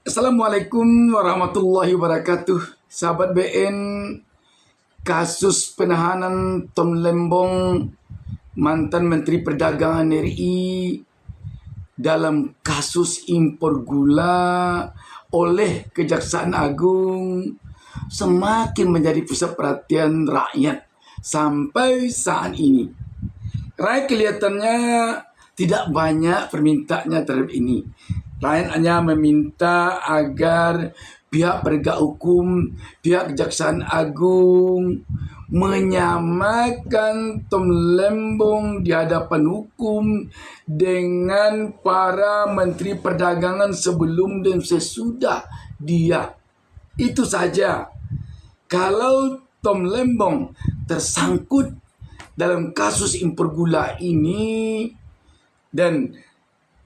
Assalamualaikum warahmatullahi wabarakatuh. Sahabat BN, kasus penahanan Tom Lembong, mantan Menteri Perdagangan RI, dalam kasus impor gula oleh Kejaksaan Agung semakin menjadi pusat perhatian rakyat sampai saat ini. Rakyat kelihatannya tidak banyak permintaannya terhadap ini. Rakyat hanya meminta agar pihak penegak hukum, pihak Kejaksaan Agung menyamakan Tom Lembong di hadapan hukum dengan para Menteri Perdagangan sebelum dan sesudah dia. Itu saja. Kalau Tom Lembong tersangkut dalam kasus impor gula ini dan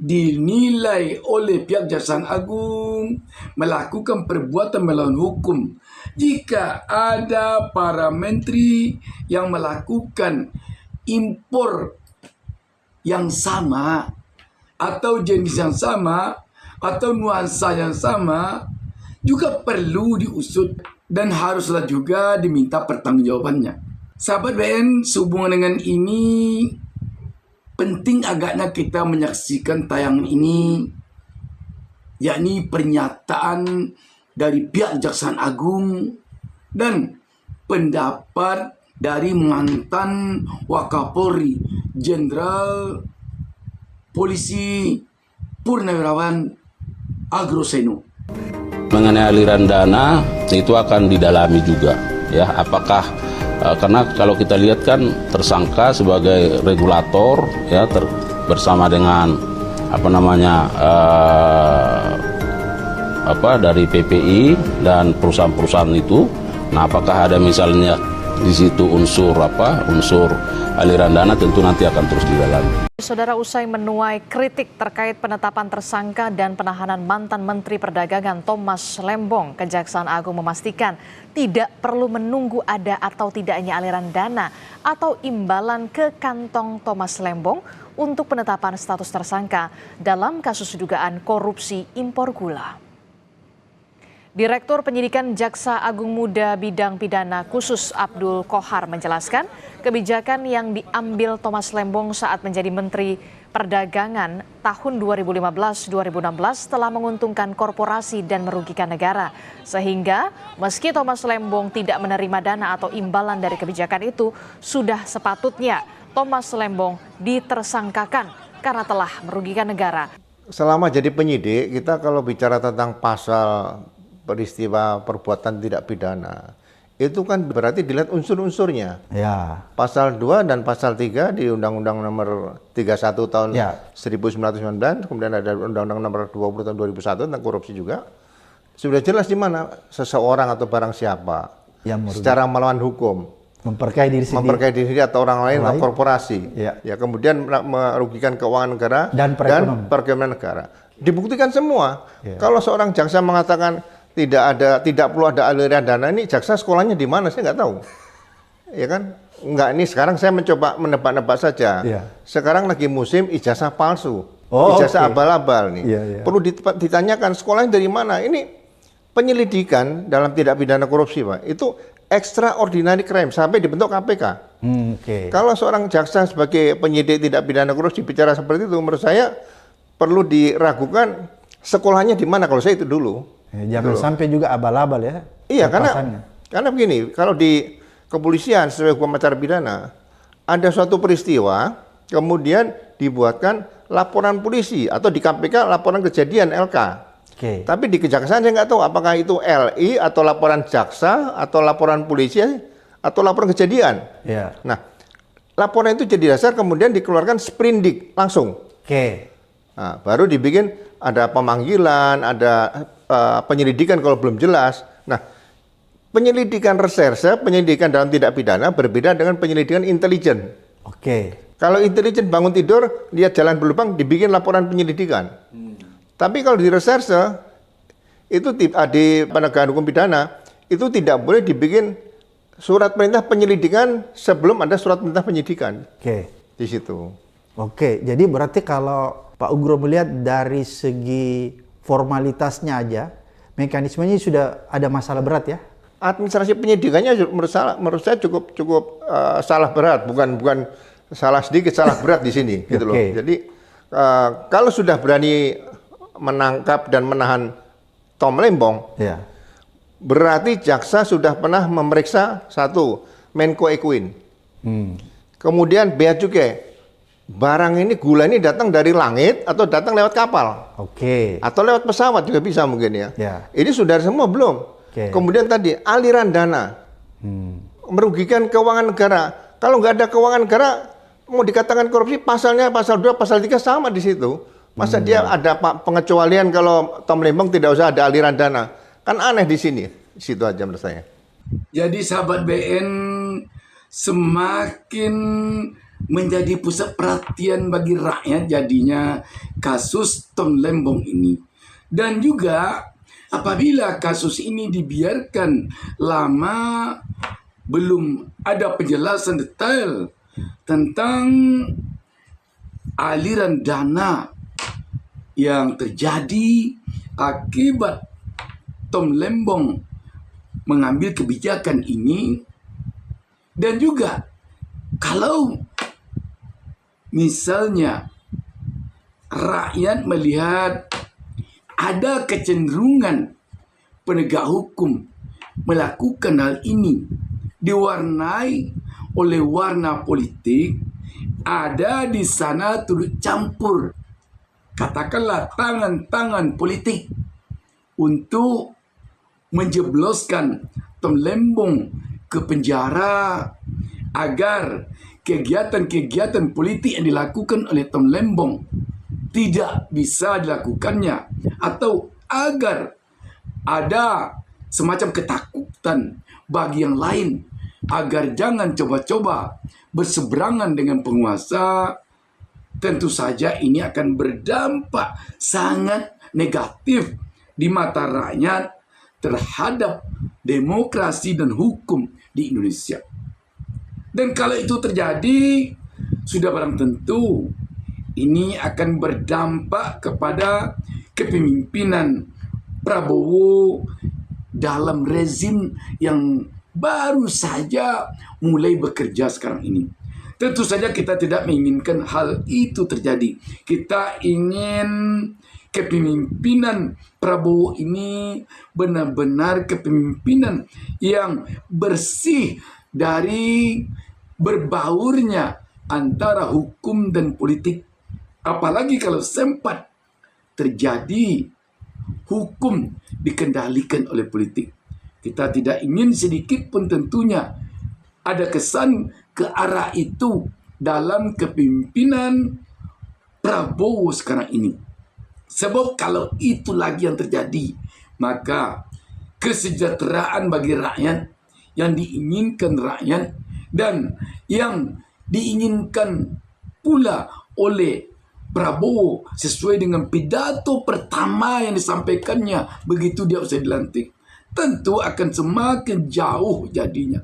dinilai oleh pihak Kejaksaan Agung melakukan perbuatan melawan hukum, jika ada para menteri yang melakukan impor yang sama atau jenis yang sama atau nuansa yang sama, juga perlu diusut dan haruslah juga diminta pertanggungjawabannya. Sahabat BN, sehubungan dengan ini penting agaknya kita menyaksikan tayangan ini, yakni pernyataan dari pihak Kejaksaan Agung dan pendapat dari mantan Wakapolri Jenderal Polisi Purnawirawan Agroseno. Mengenai aliran dana itu akan didalami juga, ya, apakah karena kalau kita lihat kan tersangka sebagai regulator, ya, bersama dengan dari PPI dan perusahaan-perusahaan itu. Nah, apakah ada misalnya di situ unsur aliran dana, tentu nanti akan terus didalami. Saudara, usai menuai kritik terkait penetapan tersangka dan penahanan mantan Menteri Perdagangan Thomas Lembong, Kejaksaan Agung memastikan tidak perlu menunggu ada atau tidaknya aliran dana atau imbalan ke kantong Thomas Lembong untuk penetapan status tersangka dalam kasus dugaan korupsi impor gula. Direktur Penyidikan Jaksa Agung Muda Bidang Pidana Khusus Abdul Kohar menjelaskan kebijakan yang diambil Thomas Lembong saat menjadi Menteri Perdagangan tahun 2015-2016 telah menguntungkan korporasi dan merugikan negara. Sehingga meski Thomas Lembong tidak menerima dana atau imbalan dari kebijakan itu, sudah sepatutnya Thomas Lembong ditersangkakan karena telah merugikan negara. Selama jadi penyidik, kita kalau bicara tentang pasal peristiwa perbuatan tidak pidana, itu kan berarti dilihat unsur-unsurnya. Ya. Pasal 2 dan pasal 3 di Undang-Undang nomor 31 tahun 1999, kemudian ada Undang-Undang nomor 20 tahun 2001 tentang korupsi juga. Sudah jelas di mana seseorang atau barang siapa yang secara melawan hukum memperkaya diri atau orang lain atau korporasi, ya kemudian merugikan keuangan negara dan perekonomian negara. Dibuktikan semua. Kalau seorang jaksa mengatakan tidak perlu ada aliran dana, ini jaksa sekolahnya di mana, saya nggak tahu, ya kan? Nggak, ini sekarang saya mencoba menebak-nebak saja. Sekarang lagi musim ijazah palsu, ijazah abal-abal nih. Perlu ditanyakan sekolahnya dari mana. Ini penyelidikan dalam tidak pidana korupsi, Pak, itu extraordinary crime sampai dibentuk KPK. Kalau seorang jaksa sebagai penyidik tidak pidana korupsi bicara seperti itu, menurut saya perlu diragukan sekolahnya di mana. Kalau saya itu dulu. Jangan sampai juga abal-abal, ya. Iya, karena begini, kalau di kepolisian sebagai hukum acara pidana ada suatu peristiwa, kemudian dibuatkan laporan polisi atau di KPK laporan kejadian LK. Tapi di kejaksaan saya nggak tahu apakah itu LI atau laporan jaksa atau laporan polisi atau laporan kejadian. Nah, laporan itu jadi dasar kemudian dikeluarkan sprindik langsung. Nah, baru dibikin ada pemanggilan, ada penyelidikan kalau belum jelas. Nah, penyelidikan reserse, penyelidikan dalam tidak pidana berbeda dengan penyelidikan intelijen. Kalau intelijen bangun tidur, lihat jalan berlubang, dibikin laporan penyelidikan. Tapi kalau di reserse, itu di penegakan hukum pidana, itu tidak boleh dibikin surat perintah penyelidikan sebelum ada surat perintah penyidikan. Di situ. Jadi berarti kalau Pak Ugro melihat dari segi formalitasnya aja, mekanismenya sudah ada masalah berat ya. Administrasi penyidikannya menurut saya cukup salah berat, bukan salah sedikit, salah berat di sini gitu loh. Jadi kalau sudah berani menangkap dan menahan Tom Lembong, berarti jaksa sudah pernah memeriksa satu Menko Ekuin, kemudian bea cukai. Barang ini, gula ini datang dari langit atau datang lewat kapal, atau lewat pesawat juga bisa mungkin ya. Ini sudah semua belum. Kemudian tadi aliran dana merugikan keuangan negara. Kalau nggak ada keuangan negara, mau dikatakan korupsi, pasalnya pasal 2, pasal 3 sama di situ. Masa dia ada pengecualian kalau Tom Lembong tidak usah ada aliran dana? Kan aneh di sini. Di situ aja menurut saya. Jadi sahabat BN semakin menjadi pusat perhatian bagi rakyat jadinya kasus Tom Lembong ini. Dan juga apabila kasus ini dibiarkan lama, belum ada penjelasan detail tentang aliran dana yang terjadi akibat Tom Lembong mengambil kebijakan ini, dan juga kalau misalnya rakyat melihat ada kecenderungan penegak hukum melakukan hal ini diwarnai oleh warna politik, ada di sana turut campur, katakanlah tangan-tangan politik untuk menjebloskan Tom Lembong ke penjara agar kegiatan-kegiatan politik yang dilakukan oleh Tom Lembong tidak bisa dilakukannya, atau agar ada semacam ketakutan bagi yang lain agar jangan coba-coba berseberangan dengan penguasa. Tentu saja ini akan berdampak sangat negatif di mata rakyat terhadap demokrasi dan hukum di Indonesia. Dan kalau itu terjadi, sudah barang tentu ini akan berdampak kepada kepemimpinan Prabowo dalam rezim yang baru saja mulai bekerja sekarang ini. Tentu saja kita tidak menginginkan hal itu terjadi. Kita ingin kepemimpinan Prabowo ini benar-benar kepemimpinan yang bersih dari berbaurnya antara hukum dan politik. Apalagi kalau sempat terjadi hukum dikendalikan oleh politik. Kita tidak ingin sedikit pun tentunya ada kesan ke arah itu dalam kepemimpinan Prabowo sekarang ini. Sebab kalau itu lagi yang terjadi, maka kesejahteraan bagi rakyat yang diinginkan rakyat dan yang diinginkan pula oleh Prabowo sesuai dengan pidato pertama yang disampaikannya begitu dia usai dilantik, tentu akan semakin jauh jadinya.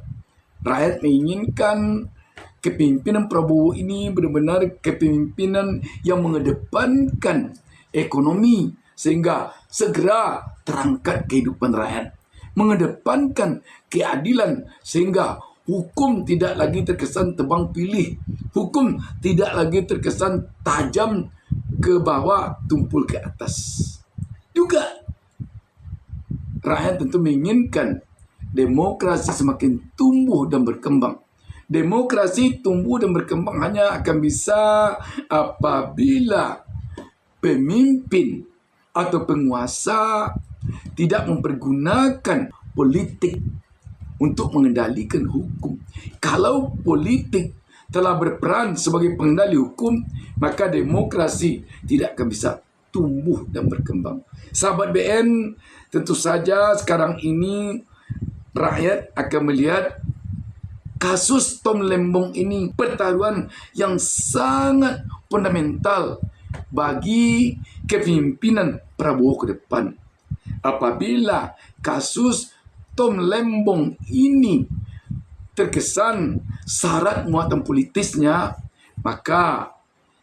Rakyat menginginkan kepemimpinan Prabowo ini benar-benar kepemimpinan yang mengedepankan ekonomi sehingga segera terangkat kehidupan rakyat, mengedepankan keadilan sehingga hukum tidak lagi terkesan tebang pilih, hukum tidak lagi terkesan tajam ke bawah, tumpul ke atas. Juga rakyat tentu menginginkan demokrasi semakin tumbuh dan berkembang. Demokrasi tumbuh dan berkembang hanya akan bisa apabila pemimpin atau penguasa tidak mempergunakan politik untuk mengendalikan hukum. Kalau politik telah berperan sebagai pengendali hukum, maka demokrasi tidak akan bisa tumbuh dan berkembang. Sahabat BN, tentu saja sekarang ini rakyat akan melihat kasus Tom Lembong ini pertaruhan yang sangat fundamental bagi kepemimpinan Prabowo ke depan. Apabila kasus Tom Lembong ini terkesan syarat muatan politisnya, maka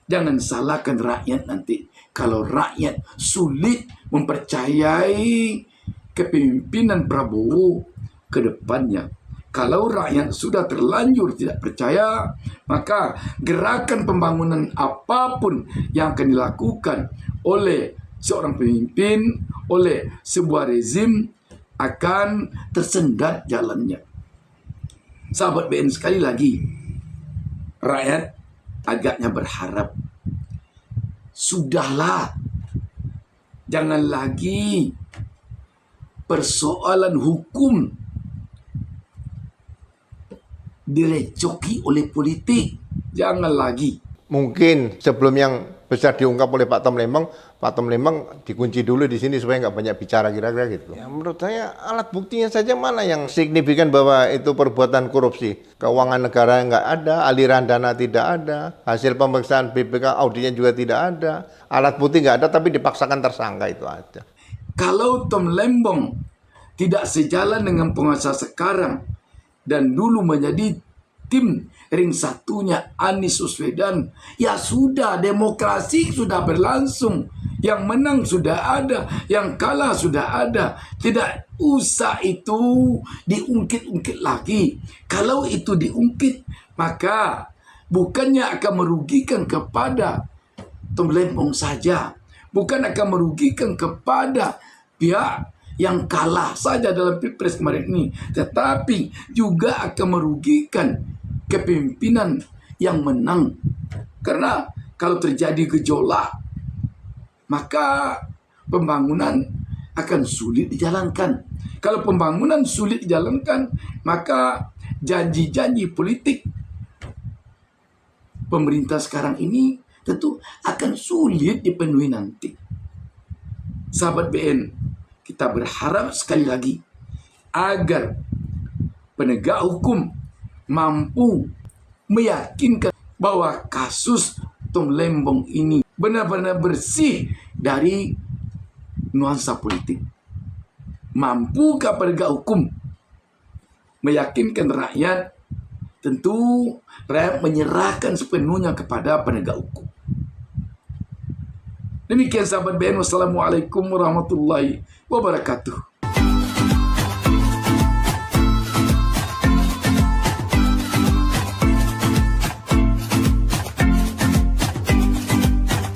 jangan salahkan rakyat nanti. Kalau rakyat sulit mempercayai kepemimpinan Prabowo ke depannya. Kalau rakyat sudah terlanjur tidak percaya, maka gerakan pembangunan apapun yang akan dilakukan oleh seorang pemimpin, oleh sebuah rezim akan tersendat jalannya. Sahabat BN, sekali lagi, rakyat agaknya berharap, sudahlah, jangan lagi persoalan hukum direcoki oleh politik. Jangan lagi. Mungkin sebelum yang besar diungkap oleh Pak Tom Lembang dikunci dulu di sini supaya nggak banyak bicara kira-kira gitu. Ya, menurut saya alat buktinya saja mana yang signifikan bahwa itu perbuatan korupsi. Keuangan negara nggak ada, aliran dana tidak ada, hasil pemeriksaan BPK auditnya juga tidak ada, alat bukti nggak ada tapi dipaksakan tersangka, itu aja. Kalau Tom Lembong tidak sejalan dengan penguasa sekarang dan dulu menjadi tim ring satunya Anies Baswedan, ya sudah, demokrasi sudah berlangsung. Yang menang sudah ada, yang kalah sudah ada. Tidak usah itu diungkit-ungkit lagi. Kalau itu diungkit, maka bukannya akan merugikan kepada Tom Lembong saja, bukan akan merugikan kepada pihak yang kalah saja dalam Pilpres kemarin ini, tetapi juga akan merugikan kepemimpinan yang menang. Karena kalau terjadi gejolak, maka pembangunan akan sulit dijalankan. Kalau pembangunan sulit dijalankan, maka janji-janji politik pemerintah sekarang ini tentu akan sulit dipenuhi nanti. Sahabat BN, kita berharap sekali lagi agar penegak hukum mampu meyakinkan bahwa kasus Tom Lembong ini benar-benar bersih dari nuansa politik. Mampukah penegak hukum meyakinkan rakyat? Tentu rakyat menyerahkan sepenuhnya kepada penegak hukum. Demikian sahabat BN, wassalamualaikum warahmatullahi wabarakatuh.